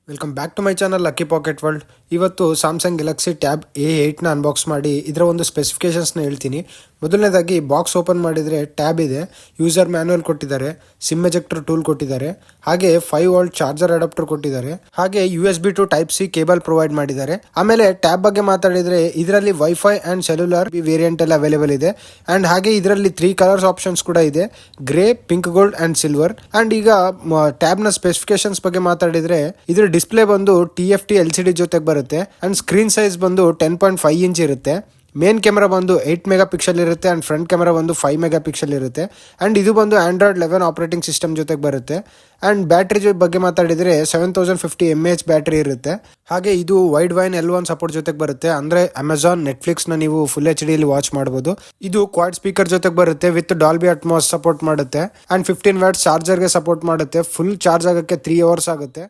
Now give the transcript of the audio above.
Welcome back to my channel lucky pocket world. ಇವತ್ತು Samsung Galaxy tab A8ನ unbox ಮಾಡಿ ಇದರ ಒಂದು ಸ್ಪೆಸಿಫಿಕೇಷನ್ಸ್ನ ಹೇಳ್ತೀನಿ. ಮೊದಲನೇದಾಗಿ ಬಾಕ್ಸ್ ಓಪನ್ ಮಾಡಿದರೆ ಟ್ಯಾಬ್ ಇದೆ, ಯೂಸರ್ ಮ್ಯಾನ್ಯಲ್ ಕೊಟ್ಟಿದ್ದಾರೆ, ಸಿಮ್ ಎಜೆಕ್ಟರ್ ಟೂಲ್ ಕೊಟ್ಟಿದ್ದಾರೆ, ಹಾಗೆ 5V ಚಾರ್ಜರ್ ಅಡಾಪ್ಟರ್ ಕೊಟ್ಟಿದ್ದಾರೆ, ಹಾಗೆ USB to Type C cable provide ಮಾಡಿದ್ದಾರೆ. ಆಮೇಲೆ ಟ್ಯಾಬ್ ಬಗ್ಗೆ ಮಾತಾಡಿದರೆ ಇದರಲ್ಲಿ ವೈಫೈ ಆ್ಯಂಡ್ ಸೆಲ್ಯುಲರ್ ವೇರಿಯಂಟ್ ಎಲ್ಲ ಅವೈಲೇಬಲ್ ಇದೆ. ಆ್ಯಂಡ್ ಹಾಗೆ ಇದರಲ್ಲಿ 3 ಕಲರ್ಸ್ ಆಪ್ಷನ್ಸ್ ಕೂಡ ಇದೆ, grey, pink gold and silver. And ಈಗ ಟ್ಯಾಬ್ನ ಸ್ಪೆಸಿಫಿಕೇಶನ್ಸ್ ಬಗ್ಗೆ ಮಾತಾಡಿದರೆ ಇದರ ಡಿಸ್ಪ್ಲೇ ಬಂದು TFT LCD ಜೊತೆಗೆ ಬರುತ್ತೆ. ಅಂಡ್ ಸ್ಕ್ರೀನ್ ಸೈಜ್ ಬಂದು 10.5 ಇಂಚ್ ಇರುತ್ತೆ. ಮೇನ್ ಕ್ಯಾಮೆರಾ ಬಂದು 8 ಮೆಗಾ ಪಿಕ್ಸೆಲ್ ಇರುತ್ತೆ ಅಂಡ್ ಫ್ರಂಟ್ ಕ್ಯಾಮೆರಾ ಬಂದು 5 ಮೆಗಾ ಪಿಕ್ಸೆಲ್ ಇರುತ್ತೆ. ಅಂಡ್ ಇದು ಬಂದು Android 11 ಆಪರೇಟಿಂಗ್ ಸಿಸ್ಟಮ್ ಜೊತೆಗೆ ಬರುತ್ತೆ. ಅಂಡ್ ಬ್ಯಾಟ್ರಿ ಬಗ್ಗೆ ಮಾತಾಡಿದರೆ 7050 mAh ಬ್ಯಾಟ್ರಿ ಇರುತ್ತೆ. ಹಾಗೆ ಇದು ವೈಡ್ ವೈನ್ L1 ಸಪೋರ್ಟ್ ಜೊತೆಗೆ ಬರುತ್ತೆ, ಅಂದ್ರೆ ಅಮೆಜಾನ್, ನೆಟ್ಫ್ಲಿಕ್ಸ್ನ ನೀವು ಫುಲ್ HD ಯಲ್ಲಿ ವಾಚ್ ಮಾಡಬಹುದು. ಇದು ಕ್ವಾಡ್ ಸ್ಪೀಕರ್ ಜೊತೆಗೆ ಬರುತ್ತೆ ವಿತ್ ಡಾಲ್ಬಿ ಅಟ್ಮಾಸ್ ಸಪೋರ್ಟ್ ಮಾಡುತ್ತೆ. ಅಂಡ್ 15W ಚಾರ್ಜರ್ಗೆ ಸಪೋರ್ಟ್ ಮಾಡುತ್ತೆ. ಫುಲ್ ಚಾರ್ಜ್ ಆಗೋಕ್ಕೆ 3 hours ಆಗುತ್ತೆ.